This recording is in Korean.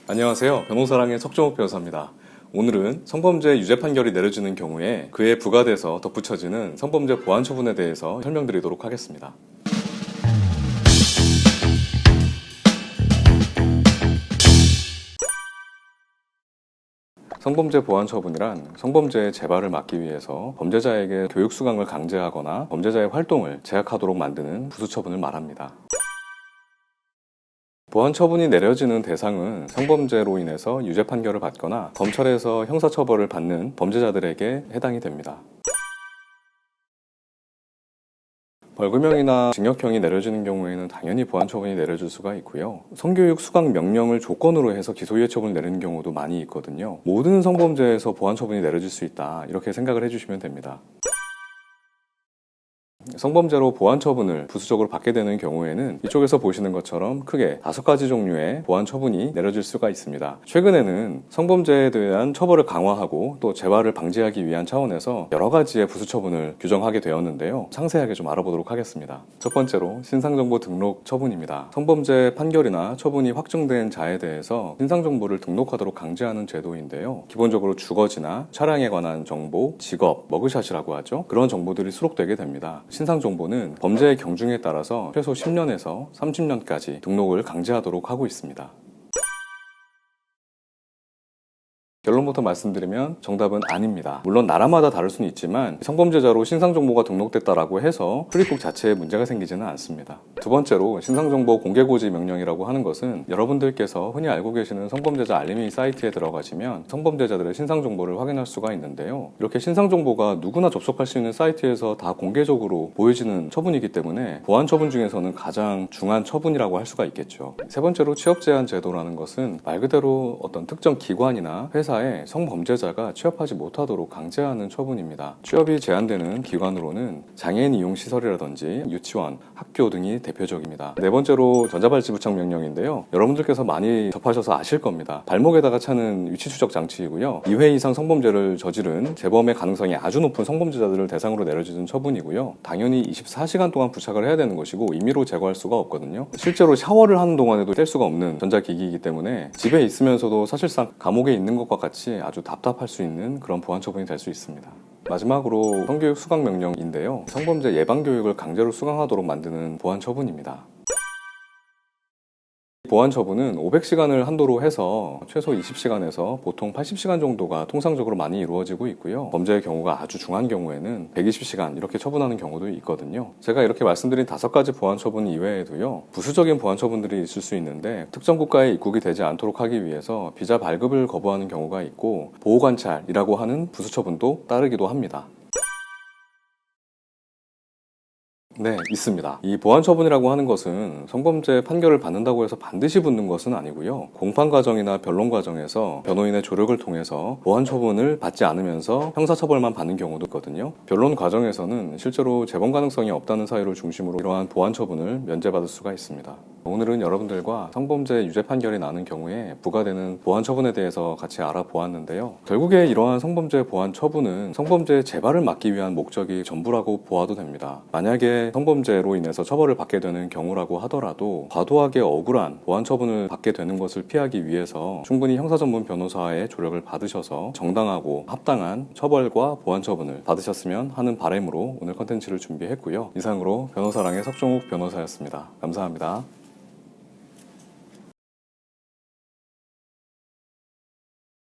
안녕하세요. 변호사랑의 석종욱 변호사입니다. 오늘은 성범죄 유죄 판결이 내려지는 경우에 그에 부과돼서 덧붙여지는 성범죄 보완 처분에 대해서 설명드리도록 하겠습니다. 성범죄 보완 처분이란 성범죄의 재발을 막기 위해서 범죄자에게 교육 수강을 강제하거나 범죄자의 활동을 제약하도록 만드는 부수 처분을 말합니다. 보완 처분이 내려지는 대상은 성범죄로 인해서 유죄 판결을 받거나 검찰에서 형사처벌을 받는 범죄자들에게 해당이 됩니다. 벌금형이나 징역형이 내려지는 경우에는 당연히 보완 처분이 내려질 수가 있고요. 성교육 수강 명령을 조건으로 해서 기소유예 처분을 내리는 경우도 많이 있거든요. 모든 성범죄에서 보완 처분이 내려질 수 있다, 이렇게 생각을 해주시면 됩니다. 성범죄로 보완 처분을 부수적으로 받게 되는 경우에는 이쪽에서 보시는 것처럼 크게 5가지 종류의 보완 처분이 내려질 수가 있습니다. 최근에는 성범죄에 대한 처벌을 강화하고 또 재발을 방지하기 위한 차원에서 여러 가지의 부수 처분을 규정하게 되었는데요. 상세하게 좀 알아보도록 하겠습니다. 첫 번째로 신상정보 등록 처분입니다. 성범죄 판결이나 처분이 확정된 자에 대해서 신상정보를 등록하도록 강제하는 제도인데요. 기본적으로 주거지나 차량에 관한 정보, 직업, 머그샷이라고 하죠. 그런 정보들이 수록되게 됩니다. 신상정보는 범죄의 경중에 따라서 최소 10년에서 30년까지 등록을 강제하도록 하고 있습니다. 결론부터 말씀드리면 정답은 아닙니다. 물론 나라마다 다를 수는 있지만 성범죄자로 신상정보가 등록됐다라고 해서 출입국 자체에 문제가 생기지는 않습니다. 두 번째로 신상정보 공개고지 명령이라고 하는 것은 여러분들께서 흔히 알고 계시는 성범죄자 알림이 사이트에 들어가시면 성범죄자들의 신상정보를 확인할 수가 있는데요. 이렇게 신상정보가 누구나 접속할 수 있는 사이트에서 다 공개적으로 보여지는 처분이기 때문에 보완 처분 중에서는 가장 중한 처분이라고 할 수가 있겠죠. 세 번째로 취업제한 제도라는 것은 말 그대로 어떤 특정 기관이나 회사 성범죄자가 취업하지 못하도록 강제하는 처분입니다. 취업이 제한되는 기관으로는 장애인 이용 시설이라든지 유치원, 학교 등이 대표적입니다. 네 번째로 전자발찌 부착 명령인데요. 여러분들께서 많이 접하셔서 아실 겁니다. 발목에다가 차는 위치 추적 장치이고요. 2회 이상 성범죄를 저지른 재범의 가능성이 아주 높은 성범죄자들을 대상으로 내려지는 처분이고요. 당연히 24시간 동안 부착을 해야 되는 것이고 임의로 제거할 수가 없거든요. 실제로 샤워를 하는 동안에도 뗄 수가 없는 전자기기이기 때문에 집에 있으면서도 사실상 감옥에 있는 것과 같이 아주 답답할 수 있는 그런 보완 처분이 될 수 있습니다. 마지막으로 성교육 수강 명령인데요. 성범죄 예방 교육을 강제로 수강하도록 만드는 보완 처분입니다. 보완 처분은 500시간을 한도로 해서 최소 20시간에서 보통 80시간 정도가 통상적으로 많이 이루어지고 있고요. 범죄의 경우가 아주 중한 경우에는 120시간 이렇게 처분하는 경우도 있거든요. 제가 이렇게 말씀드린 5가지 보완 처분 이외에도요, 부수적인 보완 처분들이 있을 수 있는데 특정 국가에 입국이 되지 않도록 하기 위해서 비자 발급을 거부하는 경우가 있고 보호관찰이라고 하는 부수 처분도 따르기도 합니다. 네, 있습니다. 이 보완 처분이라고 하는 것은 성범죄 판결을 받는다고 해서 반드시 붙는 것은 아니고요. 공판 과정이나 변론 과정에서 변호인의 조력을 통해서 보완 처분을 받지 않으면서 형사처벌만 받는 경우도 있거든요. 변론 과정에서는 실제로 재범 가능성이 없다는 사유를 중심으로 이러한 보완 처분을 면제받을 수가 있습니다. 오늘은 여러분들과 성범죄 유죄 판결이 나는 경우에 부과되는 보완 처분에 대해서 같이 알아보았는데요. 결국에 이러한 성범죄 보완 처분은 성범죄 재발을 막기 위한 목적이 전부라고 보아도 됩니다. 만약에 성범죄로 인해서 처벌을 받게 되는 경우라고 하더라도 과도하게 억울한 보완 처분을 받게 되는 것을 피하기 위해서 충분히 형사 전문 변호사의 조력을 받으셔서 정당하고 합당한 처벌과 보완 처분을 받으셨으면 하는 바람으로 오늘 컨텐츠를 준비했고요. 이상으로 변호사랑의 석종욱 변호사였습니다. 감사합니다.